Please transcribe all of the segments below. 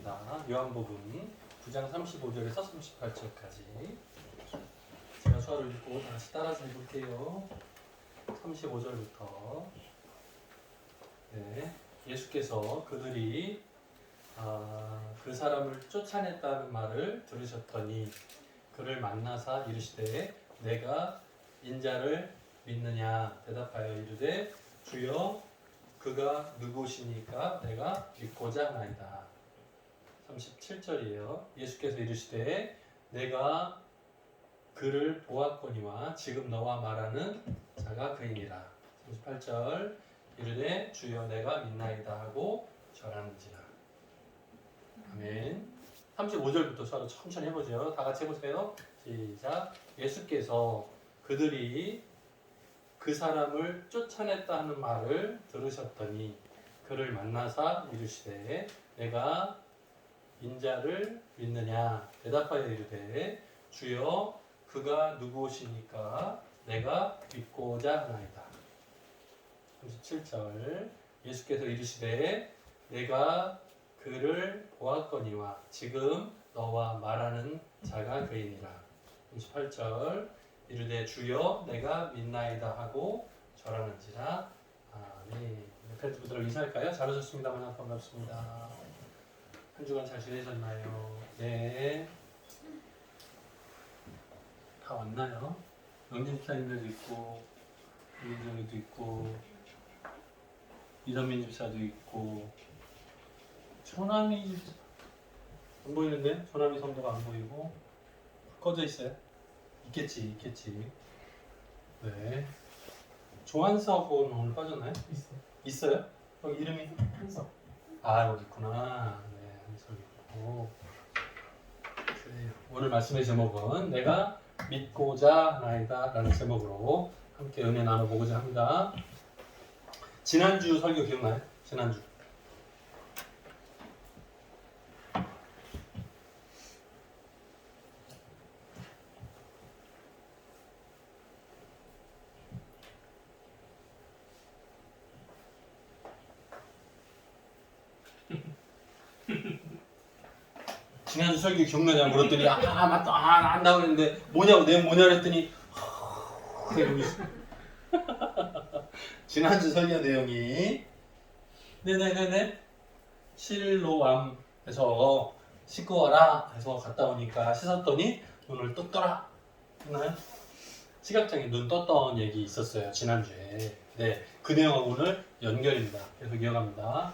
하겠습니다. 요한복음 9장 35절에서 38절까지 제가 수화를 읽고 다시 따라서 해볼게요. 35절부터 예수께서 그들이 그 사람을 쫓아냈다는 말을 들으셨더니 그를 만나사 이르시되 내가 인자를 믿느냐 대답하여 이르되 주여 그가 누구시니까 내가 믿고자 하나이다. 37절이에요. 예수께서 이르시되 내가 그를 보았거니와 지금 너와 말하는 자가 그이니라. 38절 이르되 주여 내가 믿나이다 하고 절하는지라. 아멘. 35절부터 서로 천천히 해보죠. 다 같이 해보세요. 시작. 예수께서 그들이 그 사람을 쫓아냈다는 말을 들으셨더니 그를 만나사 이르시되 내가 인자를 믿느냐 대답하여 이르되 주여 그가 누구시니까 내가 믿고자 하나이다. 37절 예수께서 이르시되 내가 그를 보았거니와 지금 너와 말하는 자가 그이니라. 38절 이르되 주여 내가 믿나이다 하고 절하는지라. 아멘. 옆에 분들을 인사할까요? 잘하셨습니다. 만나 반갑습니다. 한 주간 잘 지내셨나요? 네. 다 왔나요? 영진 집사님들도 있고 이민정이도 있고 이선민 집사도 있고 조남이 안 보이는데? 조남이 성도가 안 보이고 꺼져 있어요? 있겠지. 네. 조한석은 오늘 빠졌나요? 있어요? 여기 이름이? 한석. 여기 있구나. 네, 한석이 있고. 그래요. 오늘 말씀의 제목은 내가 믿고자 하나이다 라는 제목으로 함께 은혜 나눠보고자 합니다. 지난주 설교 기억나요? 지난주. 지난주 설교 기억나냐 물었더니 맞다 안다고 했는데 뭐냐고 내용 뭐냐 그랬더니 지난주 설교 내용이 네네네네 실로암에서 씻고 와라 해서 갔다 오니까 씻었더니 눈을 떴더라 했나요? 시각장애 눈 떴던 얘기 있었어요 지난주에. 네, 그 내용하고 오늘 연결입니다. 그래서 기억합니다.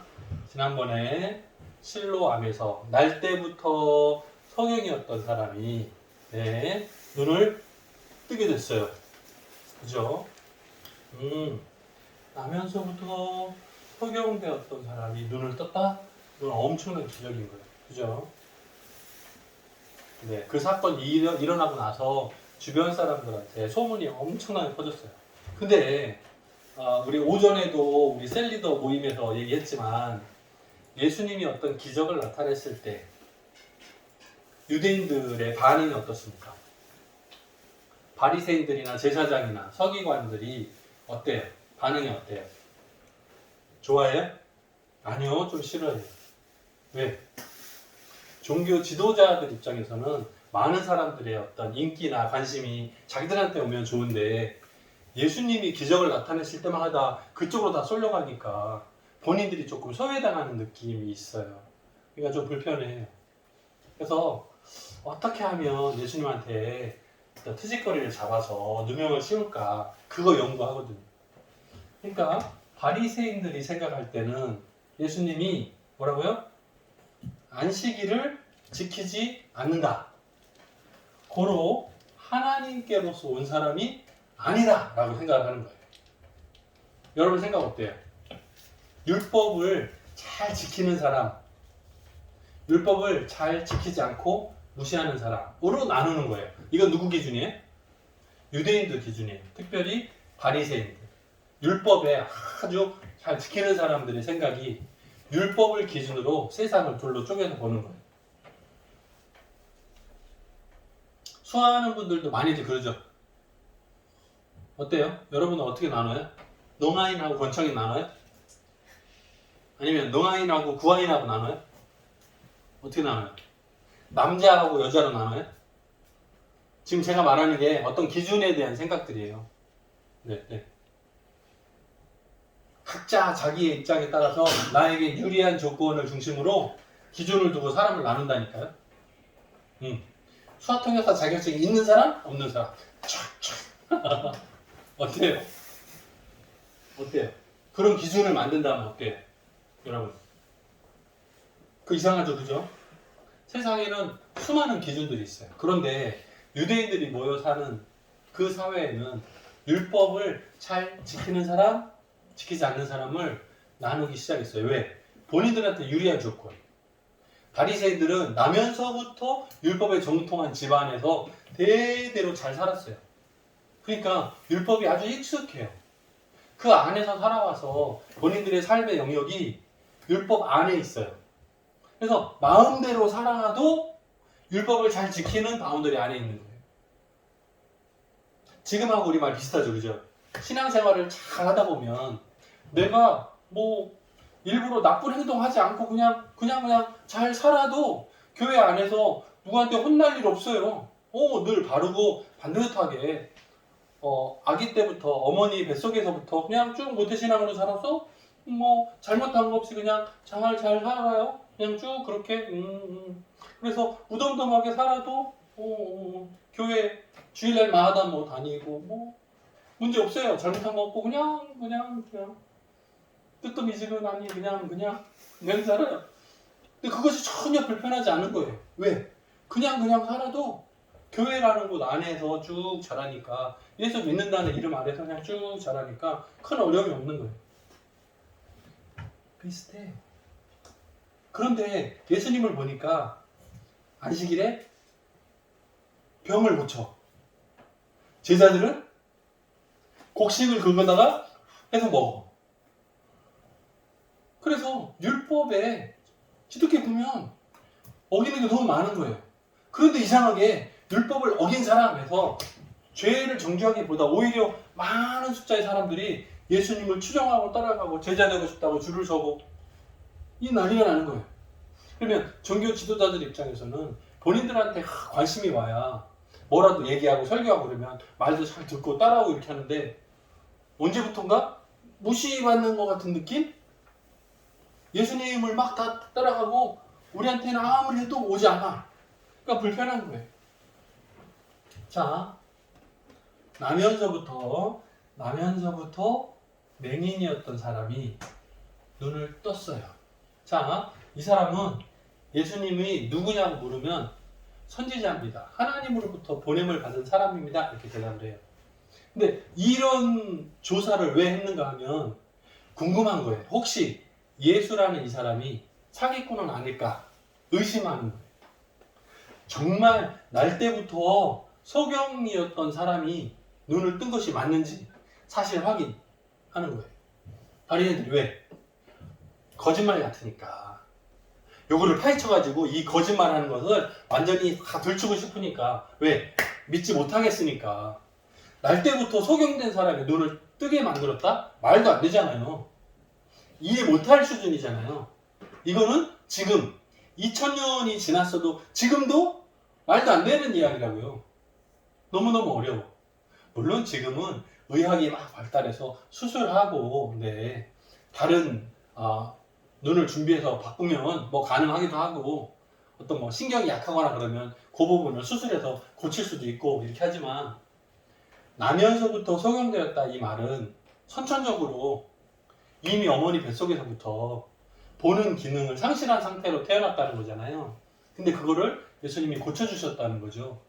지난번에 실로암에서 날 때부터 성형이었던 사람이 눈을 뜨게 됐어요. 그죠? 나면서부터 성형되었던 사람이 눈을 떴다? 이건 엄청난 기적인 거예요. 그죠? 네, 그 사건이 일어나고 나서 주변 사람들한테 소문이 엄청나게 퍼졌어요. 근데 우리 오전에도 우리 셀리더 모임에서 얘기했지만 예수님이 어떤 기적을 나타냈을 때 유대인들의 반응이 어떻습니까? 바리새인들이나 제사장이나 서기관들이 어때요? 반응이 어때요? 좋아해요? 아니요, 좀 싫어해요. 왜? 종교 지도자들 입장에서는 많은 사람들의 어떤 인기나 관심이 자기들한테 오면 좋은데 예수님이 기적을 나타냈을 때마다 그쪽으로 다 쏠려가니까 본인들이 조금 소외당하는 느낌이 있어요. 그러니까 좀 불편해요. 그래서 어떻게 하면 예수님한테 트집거리를 잡아서 누명을 씌울까 그거 연구하거든요. 그러니까 바리새인들이 생각할 때는 예수님이 뭐라고요? 안식일을 지키지 않는다. 고로 하나님께로서 온 사람이 아니다 라고 생각을 하는 거예요. 여러분 생각 어때요? 율법을 잘 지키는 사람, 율법을 잘 지키지 않고 무시하는 사람으로 나누는 거예요. 이건 누구 기준이에요? 유대인들 기준이에요. 특별히 바리새인들. 율법에 아주 잘 지키는 사람들의 생각이 율법을 기준으로 세상을 둘로 쪼개서 보는 거예요. 수화하는 분들도 많이들 그러죠. 어때요? 여러분은 어떻게 나눠요? 농아인하고 권청인 나눠요? 아니면 농아인하고 구아인하고 나눠요? 어떻게 나눠요? 남자하고 여자로 나눠요? 지금 제가 말하는 게 어떤 기준에 대한 생각들이에요. 네, 네. 각자 자기의 입장에 따라서 나에게 유리한 조건을 중심으로 기준을 두고 사람을 나눈다니까요. 수학통역사 자격증이 있는 사람, 없는 사람. 어때요? 어때요? 그런 기준을 만든다면 어때요? 여러분. 그 이상하죠, 그죠? 세상에는 수많은 기준들이 있어요. 그런데 유대인들이 모여 사는 그 사회에는 율법을 잘 지키는 사람, 지키지 않는 사람을 나누기 시작했어요. 왜? 본인들한테 유리한 조건. 바리새인들은 나면서부터 율법에 정통한 집안에서 대대로 잘 살았어요. 그러니까 율법이 아주 익숙해요. 그 안에서 살아와서 본인들의 삶의 영역이 율법 안에 있어요. 그래서 마음대로 살아도 율법을 잘 지키는 바운더리 안에 있는 거예요. 지금하고 우리 말 비슷하죠, 그죠? 신앙생활을 잘 하다 보면 내가 뭐 일부러 나쁜 행동하지 않고 그냥 잘 살아도 교회 안에서 누구한테 혼날 일 없어요. 늘 바르고 반듯하게 아기 때부터 어머니 뱃속에서부터 그냥 쭉 모태신앙으로 살아서 뭐 잘못한 거 없이 그냥 잘 살아요. 그냥 쭉 그렇게 그래서 무덤덤하게 살아도 교회 주일날 마다 뭐 다니고 뭐 문제 없어요. 잘못한 거 없고 그냥 뜨뜻미지근하니 그냥 살아요. 근데 그것이 전혀 불편하지 않은 거예요. 왜? 그냥 살아도 교회라는 곳 안에서 쭉 자라니까 예수 믿는다는 이름 아래서 그냥 쭉 자라니까 큰 어려움이 없는 거예요. 비슷해요. 그런데 예수님을 보니까 안식일에 병을 고쳐. 제자들은 곡식을 긁어다가 해서 먹어. 그래서 율법에 기독교 보면 어기는 게 너무 많은 거예요. 그런데 이상하게 율법을 어긴 사람에서 죄를 정죄하기보다 오히려 많은 숫자의 사람들이 예수님을 추종하고 따라가고 제자 되고 싶다고 줄을 서고 이 난리가 나는 거예요. 그러면 종교 지도자들 입장에서는 본인들한테 관심이 와야 뭐라도 얘기하고 설교하고 그러면 말도 잘 듣고 따라오고 이렇게 하는데 언제부턴가 무시받는 것 같은 느낌? 예수님을 막 다 따라가고 우리한테는 아무리 해도 오지 않아. 그러니까 불편한 거예요. 자, 나면서부터 맹인이었던 사람이 눈을 떴어요. 자, 이 사람은 예수님이 누구냐고 물으면 선지자입니다. 하나님으로부터 보냄을 받은 사람입니다. 이렇게 대답을 해요. 근데 이런 조사를 왜 했는가 하면 궁금한 거예요. 혹시 예수라는 이 사람이 사기꾼은 아닐까 의심하는 거예요. 정말 날 때부터 소경이었던 사람이 눈을 뜬 것이 맞는지 사실 확인하는 거예요. 바리새인들이 왜? 거짓말 같으니까. 요거를 파헤쳐가지고 이 거짓말하는 것을 완전히 다 들추고 싶으니까. 왜? 믿지 못하겠으니까. 날 때부터 소경된 사람의 눈을 뜨게 만들었다? 말도 안 되잖아요. 이해 못할 수준이잖아요. 이거는 지금 2000년이 지났어도 지금도 말도 안 되는 이야기라고요. 너무너무 어려워. 물론 지금은 의학이 막 발달해서 수술하고 다른 눈을 준비해서 바꾸면 뭐 가능하기도 하고 어떤 뭐 신경이 약하거나 그러면 그 부분을 수술해서 고칠 수도 있고 이렇게 하지만 나면서부터 소경되었다 이 말은 선천적으로 이미 어머니 뱃속에서부터 보는 기능을 상실한 상태로 태어났다는 거잖아요. 근데 그거를 예수님이 고쳐주셨다는 거죠.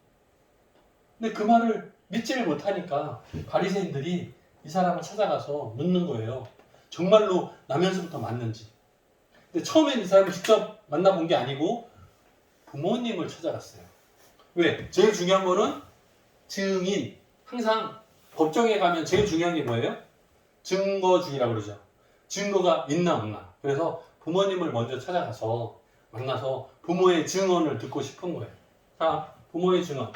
근데 그 말을 믿지를 못하니까 바리새인들이 이 사람을 찾아가서 묻는 거예요. 정말로 나면서부터 맞는지. 근데 처음엔 이 사람을 직접 만나본 게 아니고 부모님을 찾아갔어요. 왜? 제일 중요한 거는 증인. 항상 법정에 가면 제일 중요한 게 뭐예요? 증거주의라고 그러죠. 증거가 있나 없나. 그래서 부모님을 먼저 찾아가서 만나서 부모의 증언을 듣고 싶은 거예요. 자, 부모의 증언.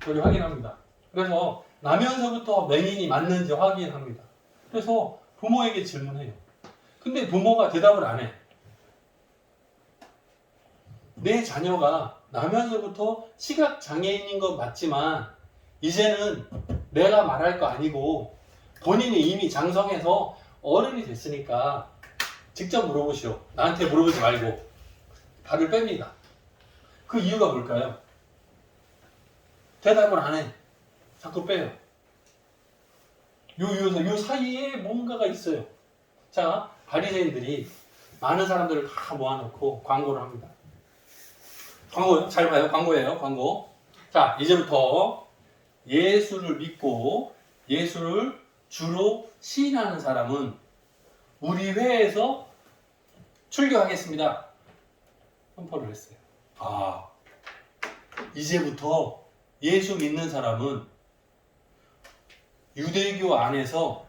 여기 확인합니다. 그래서 나면서부터 맹인이 맞는지 확인합니다. 그래서 부모에게 질문해요. 근데 부모가 대답을 안 해. 내 자녀가 나면서부터 시각장애인인 건 맞지만 이제는 내가 말할 거 아니고 본인이 이미 장성해서 어른이 됐으니까 직접 물어보시오. 나한테 물어보지 말고. 발을 뺍니다. 그 이유가 뭘까요? 대답을 안 해. 자꾸 빼요. 요 사이에 뭔가가 있어요. 자, 바리새인들이 많은 사람들을 다 모아놓고 광고를 합니다. 광고 잘 봐요. 광고예요. 광고. 자, 이제부터 예수를 믿고 예수를 주로 시인하는 사람은 우리 회에서 출교하겠습니다. 선포를 했어요. 아, 이제부터 예수 믿는 사람은 유대교 안에서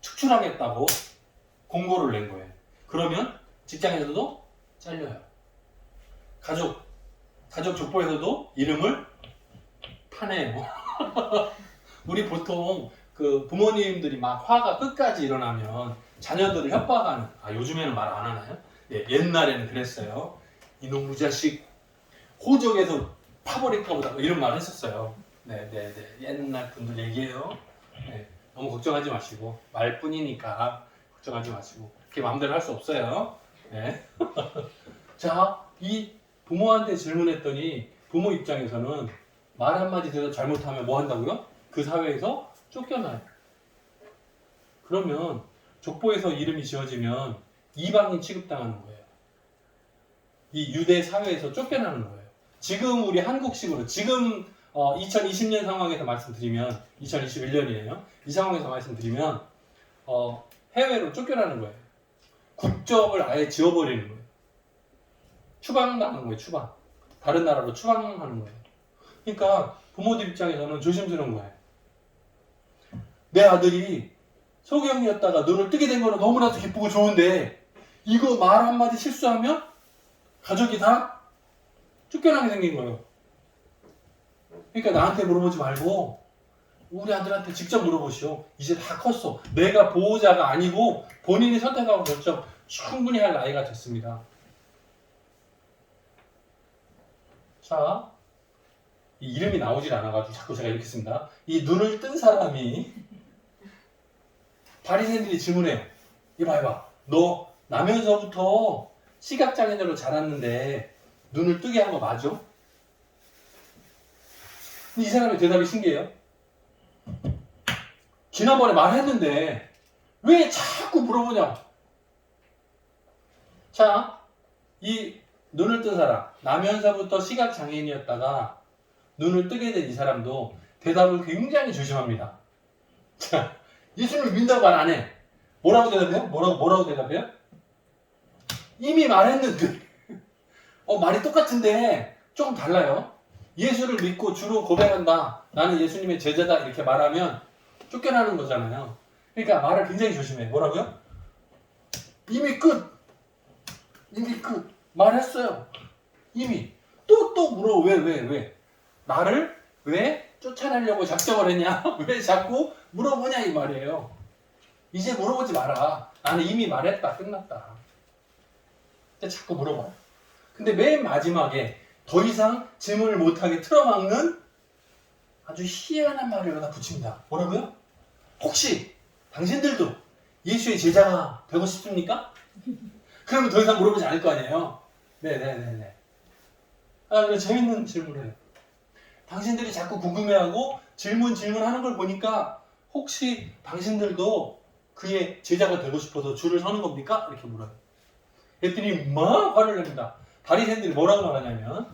축출하겠다고 공고를 낸 거예요. 그러면 직장에서도 잘려요. 가족 족보에서도 이름을 파내요. 우리 보통 그 부모님들이 막 화가 끝까지 일어나면 자녀들을 협박하는, 요즘에는 말 안 하나요? 예, 옛날에는 그랬어요. 이놈 무자식 호적에서 파버릴까 보다 이런 말 했었어요. 네. 옛날 분들 얘기해요. 네, 너무 걱정하지 마시고 말뿐이니까 걱정하지 마시고 그렇게 마음대로 할 수 없어요. 네. 자, 이 부모한테 질문했더니 부모 입장에서는 말 한마디 대답 잘못하면 뭐 한다고요? 그 사회에서 쫓겨나요. 그러면 족보에서 이름이 지어지면 이방인 취급당하는 거예요. 이 유대 사회에서 쫓겨나는 거예요. 지금 우리 한국식으로 지금 2020년 상황에서 말씀드리면 2021년이에요. 이 상황에서 말씀드리면 해외로 쫓겨나는 거예요. 국적을 아예 지워버리는 거예요. 추방당하는 거예요. 추방. 다른 나라로 추방하는 거예요. 그러니까 부모들 입장에서는 조심스러운 거예요. 내 아들이 소경이었다가 눈을 뜨게 된 거는 너무나도 기쁘고 좋은데 이거 말 한마디 실수하면 가족이 다 쫓겨나게 생긴 거예요. 그러니까 나한테 물어보지 말고 우리 아들한테 직접 물어보시오. 이제 다 컸어. 내가 보호자가 아니고 본인이 선택하고 결정 충분히 할 나이가 됐습니다. 자, 이 이름이 나오질 않아가지고 자꾸 제가 이렇게 씁니다. 이 눈을 뜬 사람이 바리새인들이 질문해요. 이봐 해봐. 너 나면서부터 시각장애인으로 자랐는데 눈을 뜨게 한 거 맞아? 이 사람의 대답이 신기해요. 지난번에 말했는데 왜 자꾸 물어보냐? 자, 이 눈을 뜬 사람, 나면서부터 시각장애인이었다가 눈을 뜨게 된 이 사람도 대답을 굉장히 조심합니다. 자, 예수를 믿는다고 말 안 해. 뭐라고 대답해요? 뭐라고 대답해요? 이미 말했는데. 말이 똑같은데 조금 달라요. 예수를 믿고 주로 고백한다. 나는 예수님의 제자다. 이렇게 말하면 쫓겨나는 거잖아요. 그러니까 말을 굉장히 조심해. 뭐라고요? 이미 끝. 말했어요. 이미. 또 물어. 왜? 나를 왜 쫓아내려고 작정을 했냐? 왜 자꾸 물어보냐 이 말이에요. 이제 물어보지 마라. 나는 이미 말했다. 끝났다. 근데 자꾸 물어봐요. 근데 맨 마지막에 더 이상 질문을 못하게 틀어막는 아주 희한한 말을 여기다 붙입니다. 뭐라고요? 혹시 당신들도 예수의 제자가 되고 싶습니까? 그러면 더 이상 물어보지 않을 거 아니에요. 네네네네. 그래 재밌는 질문을 해요. 당신들이 자꾸 궁금해하고 질문하는 걸 보니까 혹시 당신들도 그의 제자가 되고 싶어서 줄을 서는 겁니까? 이렇게 물어요. 그랬더니 막 화를 냅니다. 바리새인들이 뭐라고 말하냐면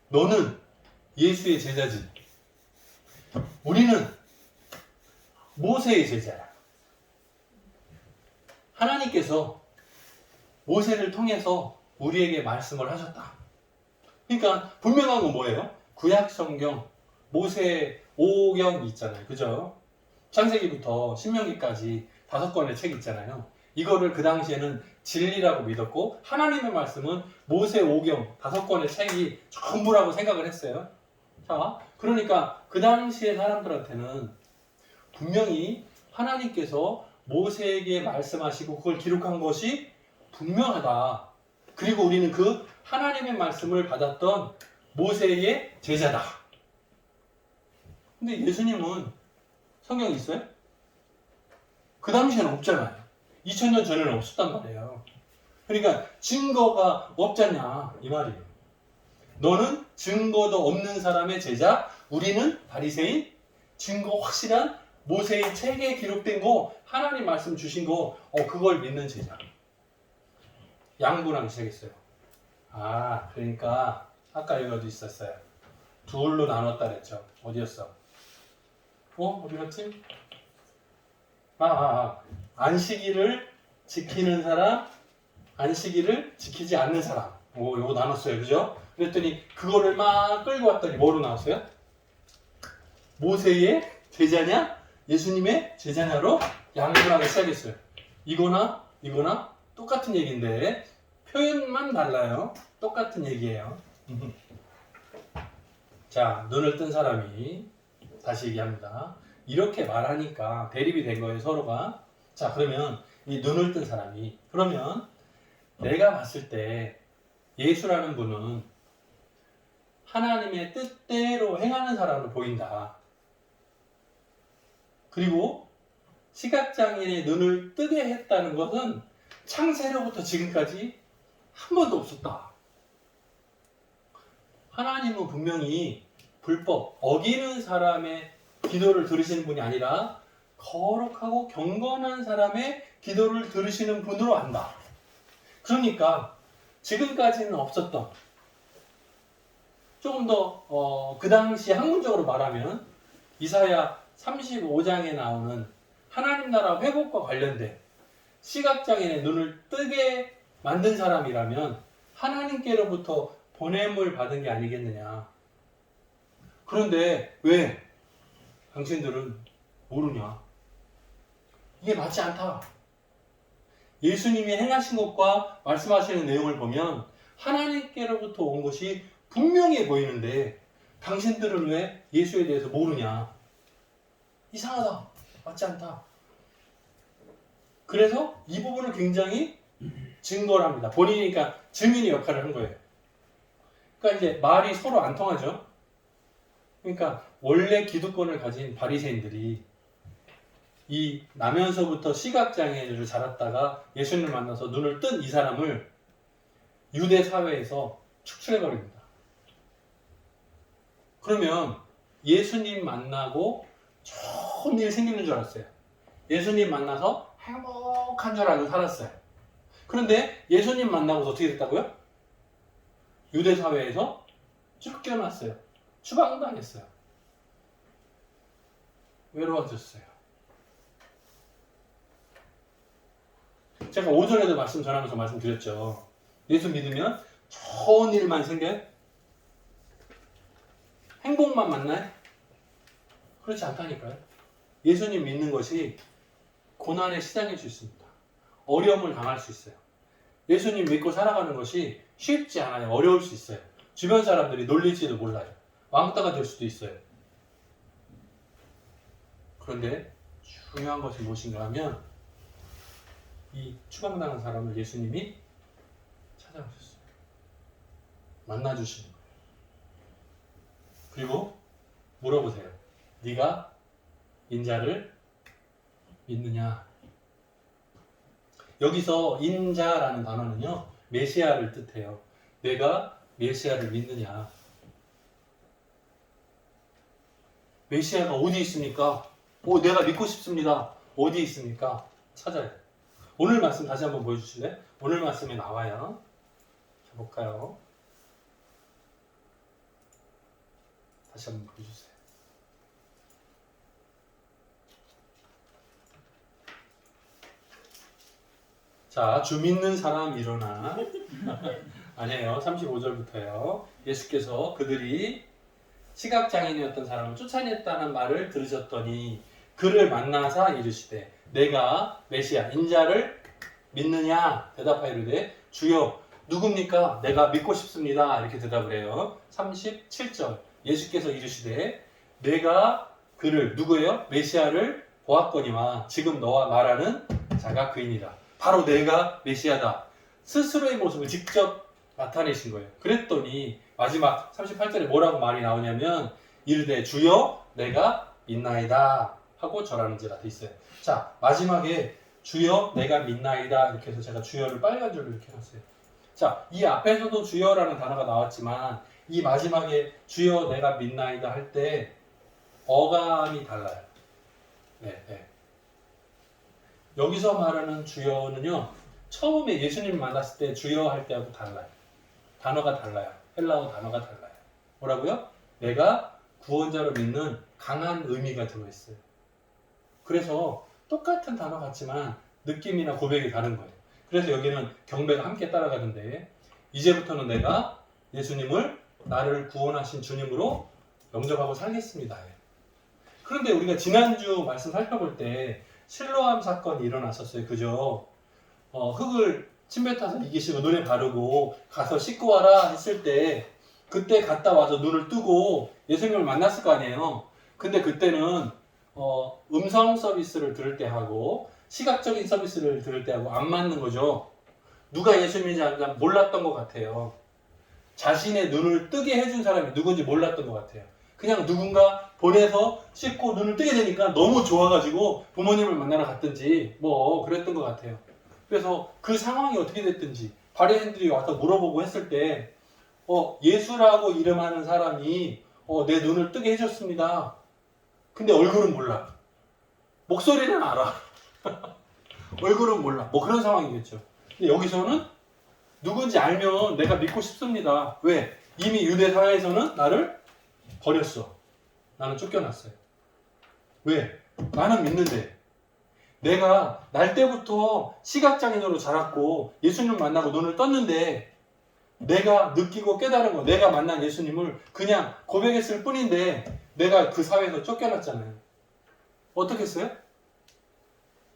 너는 예수의 제자지. 우리는 모세의 제자야. 하나님께서 모세를 통해서 우리에게 말씀을 하셨다. 그러니까 분명한 건 뭐예요? 구약 성경 모세 5경이 있잖아요. 그죠? 창세기부터 신명기까지 5권의 책이 있잖아요. 이거를 그 당시에는 진리라고 믿었고 하나님의 말씀은 모세 5경 5권의 책이 전부라고 생각을 했어요. 자, 그러니까 그 당시의 사람들한테는 분명히 하나님께서 모세에게 말씀하시고 그걸 기록한 것이 분명하다. 그리고 우리는 그 하나님의 말씀을 받았던 모세의 제자다. 근데 예수님은 성경이 있어요? 그 당시에는 없잖아요. 2000년 전에는 없었단 말이에요. 그러니까 증거가 없잖냐 이 말이에요. 너는 증거도 없는 사람의 제자, 우리는 바리새인, 증거 확실한 모세의 책에 기록된 거, 하나님 말씀 주신 거, 그걸 믿는 제자. 양분하기 시작했어요. 그러니까 아까 여기 어디 있었어요? 둘로 나눴다 그랬죠. 어디였어? 어디 갔지? 안식일을 지키는 사람, 안식일을 지키지 않는 사람. 요거 나눴어요. 그죠? 그랬더니 그거를 막 끌고 왔더니 뭐로 나왔어요? 모세의 제자냐? 예수님의 제자냐로 양분하기 시작했어요. 이거나 똑같은 얘기인데 표현만 달라요. 똑같은 얘기예요. 자, 눈을 뜬 사람이 다시 얘기합니다. 이렇게 말하니까 대립이 된 거예요, 서로가. 자, 그러면 이 눈을 뜬 사람이, 그러면 내가 봤을 때 예수라는 분은 하나님의 뜻대로 행하는 사람으로 보인다. 그리고 시각장애인의 눈을 뜨게 했다는 것은 창세로부터 지금까지 한 번도 없었다. 하나님은 분명히 불법, 어기는 사람의 기도를 들으시는 분이 아니라 거룩하고 경건한 사람의 기도를 들으시는 분으로 안다. 그러니까 지금까지는 없었던, 조금 더 그 당시 학문적으로 말하면 이사야 35장에 나오는 하나님 나라 회복과 관련된 시각장애인의 눈을 뜨게 만든 사람이라면 하나님께로부터 보냄을 받은 게 아니겠느냐. 그런데 왜 당신들은 모르냐? 이게 맞지 않다. 예수님이 행하신 것과 말씀하시는 내용을 보면 하나님께로부터 온 것이 분명해 보이는데 당신들은 왜 예수에 대해서 모르냐? 이상하다. 맞지 않다. 그래서 이 부분을 굉장히 증거를 합니다. 본인이 그러니까 증인의 역할을 한 거예요. 그러니까 이제 말이 서로 안 통하죠. 그러니까 원래 기득권을 가진 바리새인들이 이 나면서부터 시각장애인을 자랐다가 예수님을 만나서 눈을 뜬 이 사람을 유대 사회에서 축출해버립니다. 그러면 예수님 만나고 좋은 일 생기는 줄 알았어요. 예수님 만나서 행복한 줄 알고 살았어요. 그런데 예수님 만나고서 어떻게 됐다고요? 유대 사회에서 쫓겨났어요. 추방당했어요. 외로워졌어요. 제가 오전에도 말씀 전하면서 말씀드렸죠. 예수 믿으면 좋은 일만 생겨요? 행복만 만나요? 그렇지 않다니까요. 예수님 믿는 것이 고난의 시작일 수 있습니다. 어려움을 당할 수 있어요. 예수님 믿고 살아가는 것이 쉽지 않아요. 어려울 수 있어요. 주변 사람들이 놀릴지도 몰라요. 왕따가 될 수도 있어요. 그런데 중요한 것이 무엇인가 하면 이 추방당한 사람을 예수님이 찾아오셨어요. 만나주시는 거예요. 그리고 물어보세요. 네가 인자를 믿느냐? 여기서 인자라는 단어는요, 메시아를 뜻해요. 내가 메시아를 믿느냐? 메시아가 어디 있습니까? 내가 믿고 싶습니다. 어디 있습니까? 찾아야 돼요. 오늘 말씀 다시 한번 보여주실래요? 오늘 말씀에 나와요. 자, 볼까요? 다시 한번 보여주세요. 자, 주 믿는 사람 일어나. 아니에요. 35절부터요. 예수께서 그들이 시각장애인이었던 사람을 쫓아냈다는 말을 들으셨더니 그를 만나사 이르시되 내가 메시아 인자를 믿느냐? 대답하이르되 주여 누굽니까? 내가 믿고 싶습니다. 이렇게 대답을 해요. 37절 예수께서 이르시되 내가 그를 누구예요? 메시아를 보았거니와 지금 너와 말하는 자가 그이니라. 바로 내가 메시아다. 스스로의 모습을 직접 나타내신 거예요. 그랬더니 마지막 38절에 뭐라고 말이 나오냐면 이르되 주여 내가 믿나이다 하고 절하는지라 돼 있어요. 자, 마지막에 주여 내가 믿나이다 이렇게 해서 제가 주여를 빨간 줄로 이렇게 해놨어요. 자, 이 앞에서도 주여라는 단어가 나왔지만 이 마지막에 주여 내가 믿나이다 할 때 어감이 달라요. 네, 네. 여기서 말하는 주여는요, 처음에 예수님 만났을 때 주여 할 때하고 달라요. 단어가 달라요. 헬라어 단어가 달라요. 뭐라고요? 내가 구원자로 믿는 강한 의미가 들어있어요. 그래서 똑같은 단어 같지만 느낌이나 고백이 다른 거예요. 그래서 여기는 경배가 함께 따라가는데 이제부터는 내가 예수님을 나를 구원하신 주님으로 영접하고 살겠습니다. 그런데 우리가 지난주 말씀 살펴볼 때 실로암 사건이 일어났었어요. 그죠? 흙을 침뱉어서 이기시고 눈에 바르고 가서 씻고 와라 했을 때 그때 갔다 와서 눈을 뜨고 예수님을 만났을 거 아니에요. 근데 그때는 음성 서비스를 들을 때 하고 시각적인 서비스를 들을 때 하고 안 맞는 거죠. 누가 예수님인지 몰랐던 것 같아요. 자신의 눈을 뜨게 해준 사람이 누군지 몰랐던 것 같아요. 그냥 누군가 보내서 씻고 눈을 뜨게 되니까 너무 좋아가지고 부모님을 만나러 갔든지 뭐 그랬던 것 같아요. 그래서 그 상황이 어떻게 됐든지 바리새인들이 와서 물어보고 했을 때 예수라고 이름하는 사람이 내 눈을 뜨게 해줬습니다. 근데 얼굴은 몰라. 목소리는 알아. 얼굴은 몰라. 뭐 그런 상황이겠죠. 근데 여기서는 누군지 알면 내가 믿고 싶습니다. 왜? 이미 유대 사회에서는 나를 버렸어. 나는 쫓겨났어요. 왜? 나는 믿는데. 내가 날 때부터 시각장애인으로 자랐고 예수님을 만나고 눈을 떴는데 내가 느끼고 깨달은 거, 내가 만난 예수님을 그냥 고백했을 뿐인데 내가 그 사회에서 쫓겨났잖아요. 어떻게 했어요?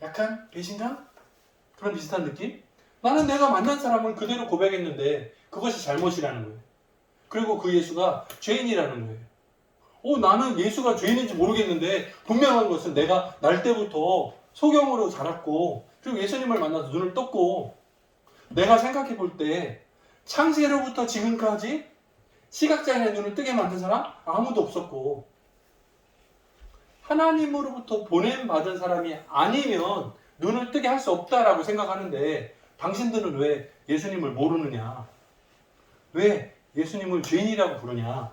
약간 배신감? 그런 비슷한 느낌? 나는 내가 만난 사람을 그대로 고백했는데 그것이 잘못이라는 거예요. 그리고 그 예수가 죄인이라는 거예요. 나는 예수가 죄인인지 모르겠는데 분명한 것은 내가 날 때부터 소경으로 자랐고 그리고 예수님을 만나서 눈을 떴고 내가 생각해 볼 때 창세로부터 지금까지 시각장애의 눈을 뜨게 만든 사람 아무도 없었고 하나님으로부터 보냄받은 사람이 아니면 눈을 뜨게 할 수 없다라고 생각하는데 당신들은 왜 예수님을 모르느냐? 왜 예수님을 죄인이라고 부르냐?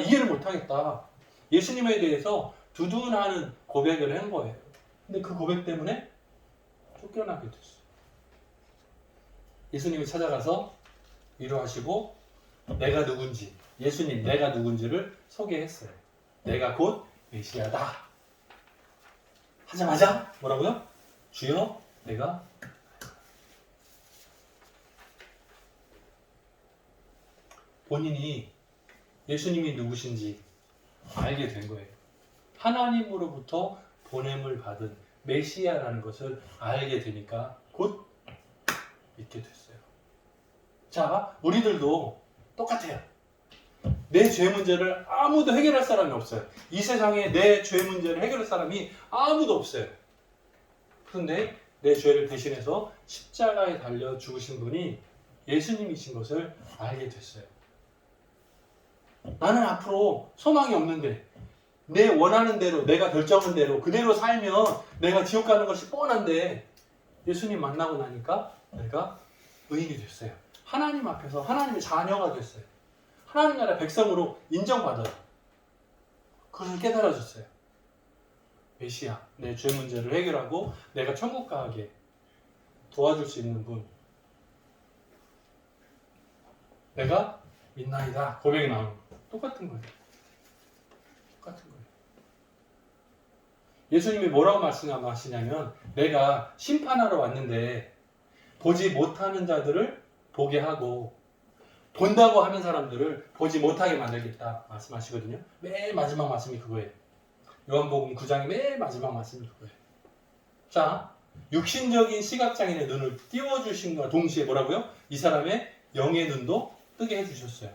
이해를 못하겠다. 예수님에 대해서 두둔하는 고백을 한 거예요. 근데 그 고백 때문에 쫓겨나게 됐어요. 예수님이 찾아가서 위로하시고 내가 누군지, 예수님 내가 누군지를 소개했어요. 내가 곧 메시아다. 하자마자 뭐라고요? 주여 내가 본인이 예수님이 누구신지 알게 된 거예요. 하나님으로부터 보냄을 받은 메시아라는 것을 알게 되니까 곧 믿게 됐어요. 자, 우리들도 똑같아요. 내 죄 문제를 아무도 해결할 사람이 없어요. 이 세상에 내 죄 문제를 해결할 사람이 아무도 없어요. 그런데 내 죄를 대신해서 십자가에 달려 죽으신 분이 예수님이신 것을 알게 됐어요. 나는 앞으로 소망이 없는데 내 원하는 대로 내가 결정한 대로 그대로 살면 내가 지옥 가는 것이 뻔한데 예수님 만나고 나니까 내가 의인이 됐어요. 하나님 앞에서 하나님의 자녀가 됐어요. 하나님 나라 백성으로 인정받아요. 그것을 깨달아졌어요. 메시아, 내 죄 문제를 해결하고 내가 천국 가게 도와줄 수 있는 분. 내가 믿나이다. 고백이 나오는 거. 똑같은 거예요. 똑같은 거예요. 예수님이 뭐라고 말씀하시냐면 내가 심판하러 왔는데 보지 못하는 자들을 보게 하고 본다고 하는 사람들을 보지 못하게 만들겠다 말씀하시거든요. 맨 마지막 말씀이 그거예요. 요한복음 9장의 맨 마지막 말씀이 그거예요. 자, 육신적인 시각장애인의 눈을 띄워주신과 동시에 뭐라고요? 이 사람의 영의 눈도 뜨게 해주셨어요.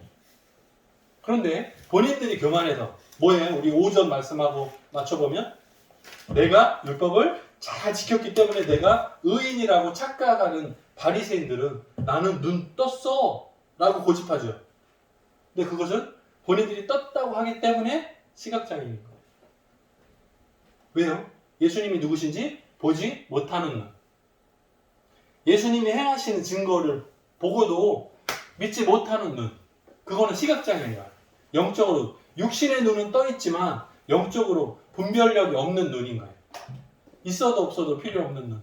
그런데 본인들이 교만해서 뭐예요? 우리 5절 말씀하고 맞춰보면 내가 율법을 잘 지켰기 때문에 내가 의인이라고 착각하는 바리새인들은 나는 눈 떴어 라고 고집하죠. 근데 그것은 본인들이 떴다고 하기 때문에 시각장애인 거예요. 왜요? 예수님이 누구신지 보지 못하는 눈. 예수님이 행하시는 증거를 보고도 믿지 못하는 눈. 그거는 시각장애예요. 영적으로 육신의 눈은 떠 있지만 영적으로 분별력이 없는 눈인 거예요. 있어도 없어도 필요 없는 눈.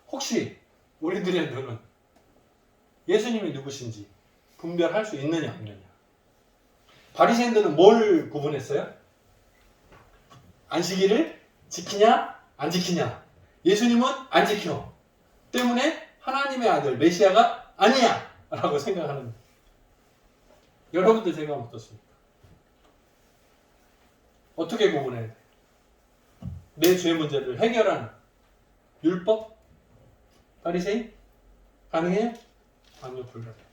혹시 우리들의 눈은 예수님이 누구신지 분별할 수 있느냐 없느냐? 바리새인들은 뭘 구분했어요? 안식일을 지키냐 안 지키냐? 예수님은 안 지켜. 때문에 하나님의 아들 메시아가 아니야 라고 생각하는 거예요. 여러분들 생각은 어떻습니까? 어떻게 구분해야 돼? 내 죄 문제를 해결하는 율법? 바리새인? 가능해요? 아니요, 불가능해요.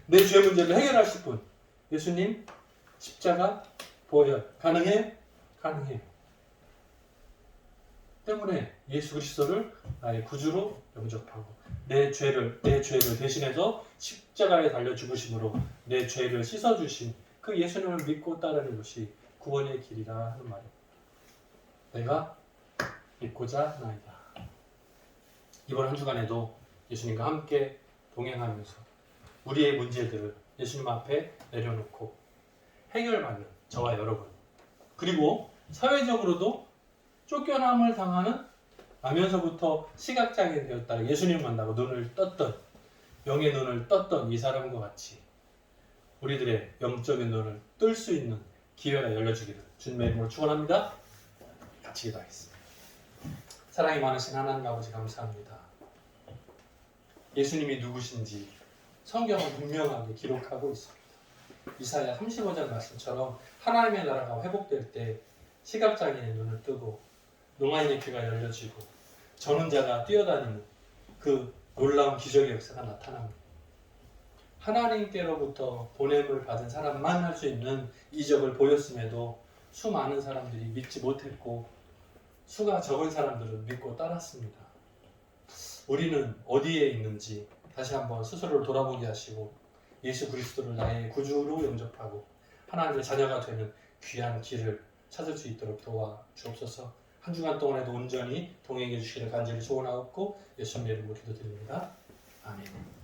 내 죄 문제를 해결하실 분 예수님 십자가 보혈 가능해요? 가능해요. 때문에 예수 그리스도를 나의 구주로 영접하고 내 죄를 대신해서 십자가에 달려 죽으심으로 내 죄를 씻어주신 그 예수님을 믿고 따르는 것이 구원의 길이라 하는 말입니다. 내가 믿고자 나이다. 이번 한 주간에도 예수님과 함께 동행하면서 우리의 문제들을 예수님 앞에 내려놓고 해결받는 저와 여러분, 그리고 사회적으로도 쫓겨남을 당하는 나면서부터 시각장애인 되었다 예수님 만나고 눈을 떴던, 영의 눈을 떴던 이 사람과 같이 우리들의 영적인 눈을 뜰 수 있는 기회가 열려주기를 주님의 이름으로 축원합니다. 같이 기도하겠습니다. 사랑이 많으신 하나님 아버지 감사합니다. 예수님이 누구신지 성경은 분명하게 기록하고 있습니다. 이사야 35장 말씀처럼 하나님의 나라가 회복될 때 시각장애인의 눈을 뜨고 농아인의 귀가 열려지고 저는 자가 뛰어다니는 그 놀라운 기적의 역사가 나타납니다. 하나님께로부터 보냄을 받은 사람만 할 수 있는 이적을 보였음에도 수많은 사람들이 믿지 못했고 수가 적은 사람들은 믿고 따랐습니다. 우리는 어디에 있는지 다시 한번 스스로를 돌아보게 하시고 예수 그리스도를 나의 구주로 영접하고 하나님의 자녀가 되는 귀한 길을 찾을 수 있도록 도와 주옵소서. 한 주간 동안에도 온전히 동행해 주시기를 간절히 소원하옵고 예수님의 이름으로 기도드립니다. 아멘.